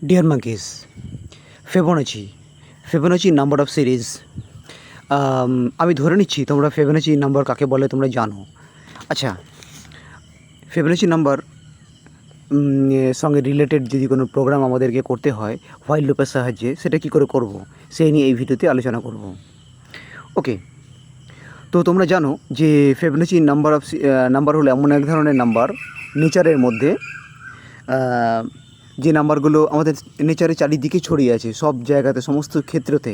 Dear monkeys, Fibonacci number of series. আমি ধরে নিচ্ছি তোমরা ফিবোনাচি নাম্বার কাকে বলে তোমরা জানো। আচ্ছা, ফিবোনাচি নাম্বার সঙ্গে রিলেটেড যদি কোনো প্রোগ্রাম আমাদেরকে করতে হয় হোয়াইল লুপের সাহায্যে, সেটা কী করে করব সেই নিয়ে এই ভিডিওতে আলোচনা করব। ওকে, তো তোমরা জানো যে ফিবোনাচি নাম্বার হলো এমন এক ধরনের নাম্বার নেচারের মধ্যে, যে নাম্বারগুলো আমাদের নেচারে চারিদিকে ছড়িয়ে আছে, সব জায়গাতে, সমস্ত ক্ষেত্রতে,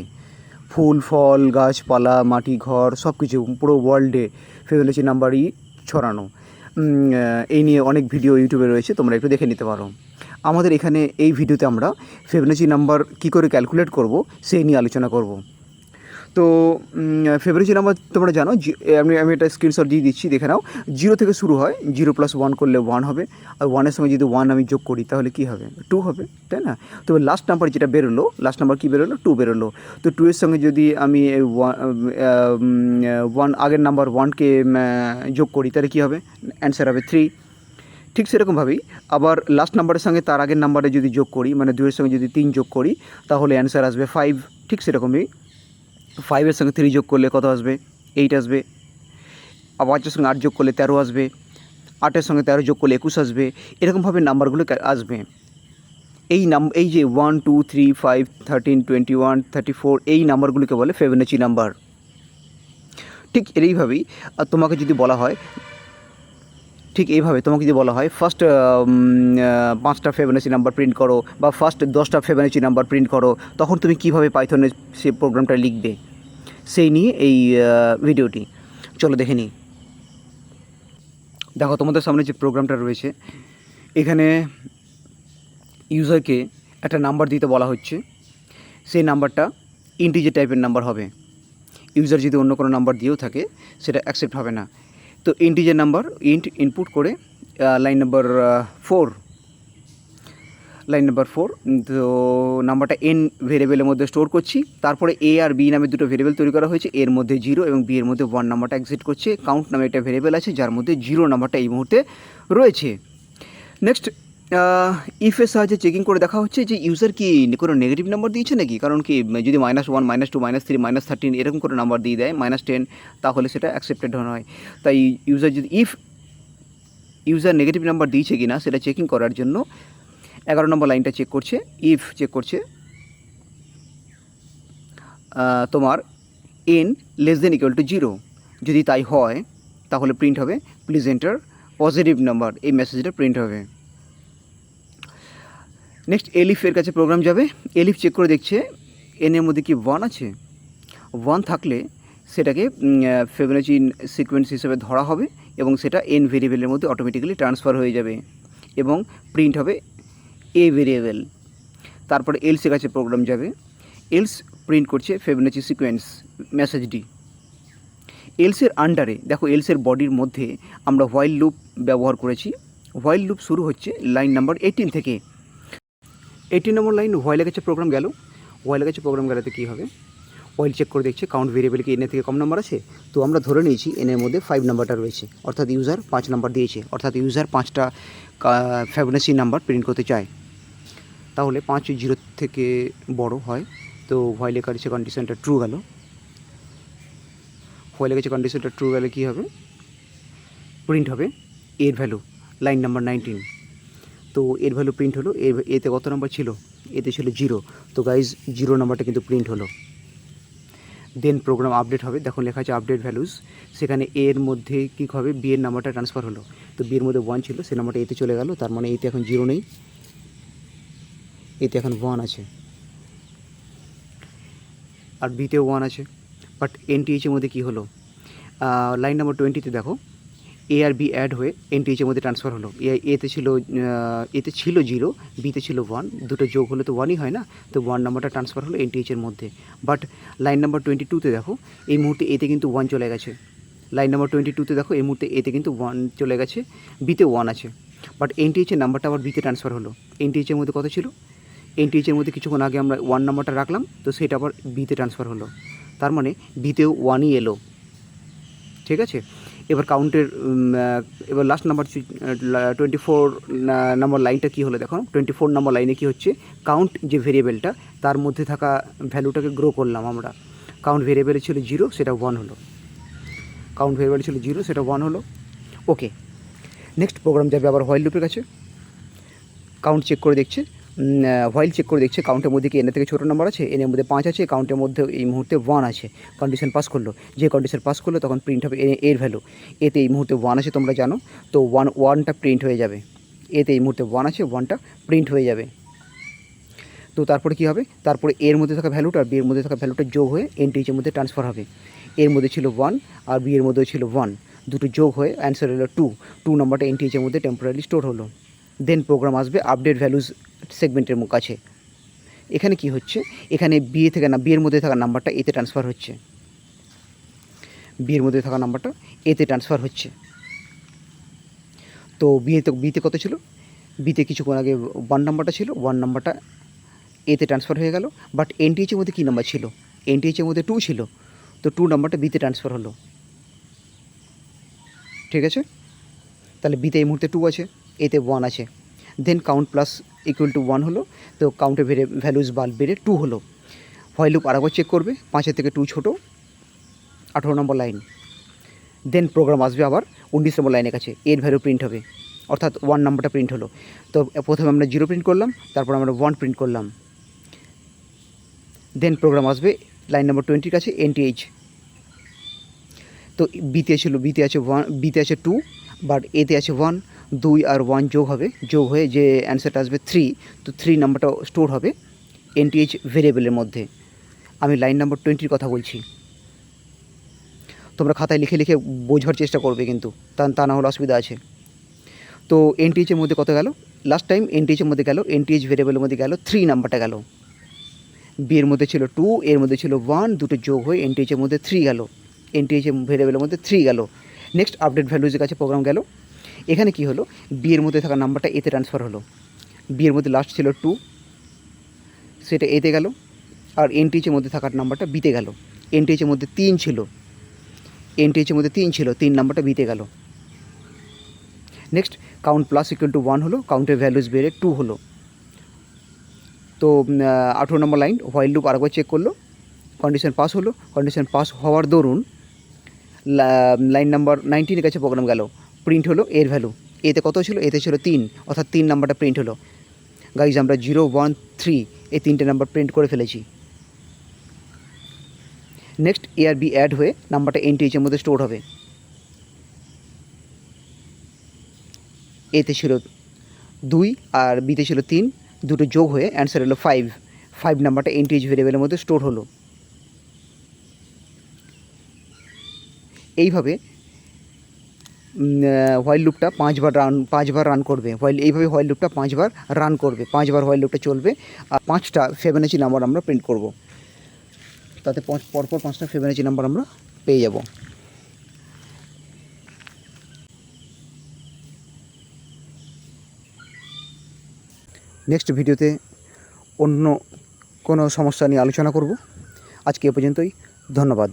ফুল ফল গাছপালা মাটি ঘর সব কিছু, পুরো ওয়ার্ল্ডে ফিবোনাচি নাম্বারই ছড়ানো। এই নিয়ে অনেক ভিডিও ইউটিউবে রয়েছে, তোমরা একটু দেখে নিতে পারো। আমাদের এখানে এই ভিডিওতে আমরা ফিবোনাচি নাম্বার কী করে ক্যালকুলেট করব সেই নিয়ে আলোচনা করব। তো ফিবোনাচি নাম্বার তোমরা জানো, আমি একটা স্ক্রিনশট দিয়ে দিচ্ছি, দেখে নাও। 0 থেকে শুরু হয়, 0 + 1 করলে 1 হবে, আর 1-এর সঙ্গে যদি 1 আমি যোগ করি তাহলে কী হবে, 2 হবে, তাই না? তবে লাস্ট নাম্বার যেটা বেরোলো, লাস্ট নাম্বার কী বেরোলো, 2 বেরোলো। তো 2 এর সঙ্গে যদি আমি 1 আগের নাম্বার 1কে যোগ করি তাহলে কী হবে, অ্যান্সার হবে 3। ঠিক সেরকমভাবেই আবার লাস্ট নাম্বারের সঙ্গে তার আগের নাম্বারে যদি যোগ করি, মানে 2 এর সঙ্গে যদি 3 যোগ করি তাহলে অ্যান্সার আসবে 5। ঠিক সেরকমই 5-এর সঙ্গে 3 যোগ করলে কত আসবে, 8 আসবে। আবার 5-এর সঙ্গে 8 যোগ করলে 13 আসবে। 8-এর সঙ্গে 13 যোগ করলে 21 আসবে। এরকমভাবে নাম্বারগুলো আসবে। এই যে 1 2 3 5 13 21 34 এই নাম্বারগুলোকে বলে ফিবোনাচি নাম্বার। ঠিক এইভাবেই তোমাকে যদি বলা হয়, ফার্স্ট 5টা ফিবোনাচি নাম্বার প্রিন্ট করো বা ফার্স্ট 10টা ফিবোনাচি নাম্বার প্রিন্ট করো, তখন তুমি কীভাবে পাইথনে সেই প্রোগ্রামটা লিখবে সেই নিয়ে এই ভিডিওটি। চলো দেখে নিই। দেখো, তোমাদের সামনে যে প্রোগ্রামটা রয়েছে, এখানে ইউজারকে একটা নাম্বার দিতে বলা হচ্ছে। সেই নাম্বারটা ইন্টিজার টাইপের নাম্বার হবে। ইউজার যদি অন্য কোনো নাম্বার দিয়েও থাকে সেটা অ্যাকসেপ্ট হবে না। তো ইন্টিজার নাম্বার ইনপুট করে লাইন নাম্বার 4, তো নাম্বারটা n ভেরিয়েবলের মধ্যে স্টোর করছি। তারপরে a আর b নামে দুটো ভেরিয়েবল তৈরি করা হয়েছে, এর মধ্যে 0 এবং b এর মধ্যে 1 নাম্বারটা এক্সিট করছে। কাউন্ট নামে একটা ভেরিয়েবল আছে যার মধ্যে 0 নাম্বারটা এই মুহূর্তে রয়েছে। নেক্সট, ইফের সাহায্যে চেকিং করে দেখা হচ্ছে যে ইউজার কি কোনো নেগেটিভ নাম্বার দিয়েছে নাকি। কারণ কি, যদি -1 -2 -3 -13 এরকম করে নাম্বার দিয়ে দেয়, -10, তাহলে সেটা অ্যাকসেপ্টেড নয়। তাই ইউজার নেগেটিভ নাম্বার দিয়েছে কি না সেটা চেকিং করার জন্য 11 নম্বর লাইনটা চেক করছে। ইফ চেক করছে তোমার n <= 0। যদি তাই হয় তাহলে প্রিন্ট হবে প্লিজ এন্টার পজিটিভ নাম্বার, এই মেসেজটা প্রিন্ট হবে। নেক্সট, এলিফের কাছে প্রোগ্রাম যাবে। এলিফ চেক করে দেখছে n এর মধ্যে কি 1 আছে। 1 থাকলে সেটাকে ফিবোনাচি সিকোয়েন্স হিসেবে ধরা হবে এবং সেটা n ভেরিয়েবলের মধ্যে অটোমেটিক্যালি ট্রান্সফার হয়ে যাবে এবং প্রিন্ট হবে a ভেরিয়েবল। তারপরে এলসের কাছে প্রোগ্রাম যাবে। এলস প্রিন্ট করছে ফিবোনাচি সিকোয়েন্স মেসেজটি। এলসের আন্ডারে দেখো, এলসের বডির মধ্যে আমরা হোয়াইল লুপ ব্যবহার করেছি। হোয়াইল লুপ শুরু হচ্ছে লাইন নাম্বার 18 থেকে। 18 নম্বর লাইন হোয়াইলের কাছে প্রোগ্রাম গেল। হোয়াইলের কাছে প্রোগ্রাম গেলাতে কী হবে, হোয়াইল চেক করে দেখছে কাউন্ট ভেরিয়েবল কি এনের থেকে কম নাম্বার আছে। তো আমরা ধরে নিয়েছি এনের মধ্যে 5 নাম্বারটা রয়েছে, অর্থাৎ ইউজার 5 নাম্বার দিয়েছে, অর্থাৎ ইউজার 5টা ফিবোনাচি নাম্বার প্রিন্ট করতে চায়। তাহলে 5 0 থেকে বড় হয়। তো হোয়াইলের কাছে কন্ডিশনটা ট্রু গেল। হোয়াইলের কাছে কন্ডিশনটা ট্রু গেলে কী হবে, প্রিন্ট হবে এর ভ্যালু, লাইন নাম্বার 19। তো এর ভ্যালু প্রিন্ট হলো। এতে কত নাম্বার ছিল, এতে ছিল 0। তো গাইজ 0 নাম্বারটা কিন্তু প্রিন্ট হলো। দেন প্রোগ্রাম আপডেট হবে। দেখো লেখা আছে আপডেট ভ্যালুস। সেখানে এর মধ্যে কী হবে, বি এর নাম্বারটা ট্রান্সফার হলো। তো বি এর মধ্যে 1 ছিল, সেই নাম্বারটা এতে চলে গেল। তার মানে এতে এখন 0 নেই, এতে এখন 1 আছে, আর বিতেও 1 আছে। বাট এনটিএইচের মধ্যে কী হলো, লাইন নাম্বার 20তে দেখো এ আর বি অ্যাড হয়ে এনটিএইচের মধ্যে ট্রান্সফার হলো। এতে ছিল 0, বিতে ছিল 1, দুটো যোগ হলে তো 1ই হয় না। তো 1 নাম্বারটা ট্রান্সফার হলো এনটিএইচের মধ্যে। বাট লাইন নাম্বার 22তে দেখো, এই মুহূর্তে এতে কিন্তু 1 চলে গেছে। লাইন নাম্বার 22তে দেখো, এই মুহূর্তে এতে কিন্তু 1 চলে গেছে, বিতে 1 আছে। বাট এনটিএইচের নাম্বারটা আবার বিতে ট্রান্সফার হলো। এনটিএইচের মধ্যে কত ছিল, এনটিএইচের মধ্যে কিছুক্ষণ আগে আমরা 1 নাম্বারটা রাখলাম, তো সেটা আবার বিতে ট্রান্সফার হলো। তার মানে বিতেও 1ই এলো। ঠিক আছে, এবার কাউন্টের এবার লাস্ট নাম্বার 24 নম্বর লাইনটা কী হলো দেখো। 24 নম্বর লাইনে কী হচ্ছে, কাউন্ট যে ভেরিয়েবলটা তার মধ্যে থাকা ভ্যালুটাকে গ্রো করলাম আমরা। কাউন্ট ভেরিয়েবল ছিল 0, সেটা 1 হলো। কাউন্ট ভেরিয়েবল ছিল 0, সেটা 1 হলো। ওকে, নেক্সট প্রোগ্রাম যাবে আবার হোয়াইল লুপের কাছে। কাউন্ট চেক করে দেখছে, হোয়াইল চেক করে দেখছে কাউন্টের মধ্যে কি এনের থেকে ছোটো নাম্বার আছে, এনের মধ্যে 5 আছে, কাউন্টের মধ্যে এই মুহূর্তে 1 আছে। কন্ডিশন পাস করলো, যে কন্ডিশন পাস করলো তখন প্রিন্ট হবে এর ভ্যালু। এতে এই মুহূর্তে 1 আছে তোমরা জানো, তো 1টা প্রিন্ট হয়ে যাবে। এতে এই মুহূর্তে 1 আছে, 1টা প্রিন্ট হয়ে যাবে। তো তারপরে কী হবে, তারপরে এর মধ্যে থাকা ভ্যালুটা আর বি এর মধ্যে থাকা ভ্যালুটা যোগ হয়ে এনটিএইচের মধ্যে ট্রান্সফার হবে। এর মধ্যে ছিল 1 আর বি এর মধ্যে ছিল 1, দুটো যোগ হয়ে অ্যান্সার হলো 2 নাম্বারটা এনটিএইচের মধ্যে টেম্পোরারি স্টোর হলো। দেন প্রোগ্রাম আসবে আপডেট ভ্যালুজ সেগমেন্টের কাছে। এখানে কি হচ্ছে, এখানে বি এর মধ্যে থাকা নাম্বারটা এতে ট্রান্সফার হচ্ছে। বি এর মধ্যে থাকা নাম্বারটা এতে ট্রান্সফার হচ্ছে। তো বিতে কত ছিল, বিতে কিছুক্ষণ আগে 1 নাম্বারটা ছিল, 1 নাম্বারটা এতে ট্রান্সফার হয়ে গেল। বাট এনটিএইচের মধ্যে কী নাম্বার ছিল, এনটিএইচের মধ্যে 2 ছিল, তো 2 নাম্বারটা বিতে ট্রান্সফার হলো। ঠিক আছে, তাহলে বিতে এই মুহূর্তে 2 আছে, এতে 1 আছে। দেন কাউন্ট প্লাস ইকুয়াল টু 1 হলো, তো কাউন্টের ভ্যালুজ বেড়ে 2 হলো। হোয়াইল লুপ আরেকবার চেক করবে, 5 থেকে 2 ছোটো, 18 নম্বর লাইন। দেন প্রোগ্রাম আসবে আবার 19 নম্বর লাইনের কাছে, এর ভ্যালু প্রিন্ট হবে, অর্থাৎ 1 নাম্বারটা প্রিন্ট হলো। তো প্রথমে আমরা 0 প্রিন্ট করলাম, তারপর আমরা 1 প্রিন্ট করলাম। দেন প্রোগ্রাম আসবে লাইন নাম্বার 20 কাছে, এনটিএইচ। তো বিতে আছে 1, বিতে আছে 2, বাট এতে আছে 1, 2 আর 1 যোগ হবে, যোগ হয়ে যে অ্যান্সারটা আসবে 3, তো 3 নাম্বারটা স্টোর হবে এনটিএইচ ভেরিয়েবলের মধ্যে। আমি লাইন নাম্বার 20 কথা বলছি, তোমরা খাতায় লিখে লিখে বোঝার চেষ্টা করবে কিন্তু, তা না হলে অসুবিধা আছে। তো এনটিএইচের মধ্যে কত গেল, লাস্ট টাইম এনটিএইচের মধ্যে গেল, এনটিএইচ ভেরিয়েবলের মধ্যে গেল 3 নাম্বারটা গেল। বি এর মধ্যে ছিল 2, এর মধ্যে ছিল 1, দুটো যোগ হয়ে এনটিএইচের মধ্যে 3 গেল, এনটিএইচের ভেরিয়েবলের মধ্যে 3 গেল। নেক্সট আপডেট ভ্যালুজের কাছে প্রোগ্রাম গেল। এখানে কি হলো, বি এর মধ্যে থাকা নাম্বারটা এতে ট্রান্সফার হলো। বি এর মধ্যে লাস্ট ছিল 2, সেটা এতে গেল, আর এনটিএইচের মধ্যে থাকার নাম্বারটা বিতে গেল। এনটিএইচের মধ্যে 3 ছিল, এনটিএইচের মধ্যে 3 ছিল, 3 নাম্বারটা বিতে গেল। Next count plus equal to 1 হলো, কাউন্টের ভ্যালুজ বেড়ে 2 হলো। তো 18 নম্বর লাইন, হোয়াইল লুপ আরেকবার চেক করলো, কন্ডিশন পাস হলো। কন্ডিশন পাস হওয়ার দরুন লাইন নাম্বার 19 এর কাছে প্রোগ্রাম গেল, প্রিন্ট হলো এর ভ্যালু। এতে কত ছিল, এতে ছিল 3, অর্থাৎ 3 নাম্বারটা প্রিন্ট হলো। গাইজ আমরা 0, 1, 3 এই 3টে নাম্বার প্রিন্ট করে ফেলেছি। নেক্সট এ আর বি অ্যাড হয়ে নাম্বারটা এনটিএইচের মধ্যে স্টোর হবে। এতে ছিল 2 আর বিতে ছিল 3, দুটো যোগ হয়ে অ্যান্সার হলো 5 নাম্বারটা এনটিএইচ ভেরিয়েবলের মধ্যে স্টোর হলো। এইভাবে হোয়াইল লুপটা 5বার রান করবে। এইভাবে হোয়াইল লুপটা 5বার রান করবে, 5বার হোয়াইল লুপটা চলবে। আর 5টা ফিবোনাচি নাম্বার আমরা প্রিন্ট করব, তাতে পরপর 5টা ফিবোনাচি নাম্বার আমরা পেয়ে যাব। নেক্সট ভিডিওতে অন্য কোনো সমস্যা নিয়ে আলোচনা করব। আজকে এ পর্যন্তই, ধন্যবাদ।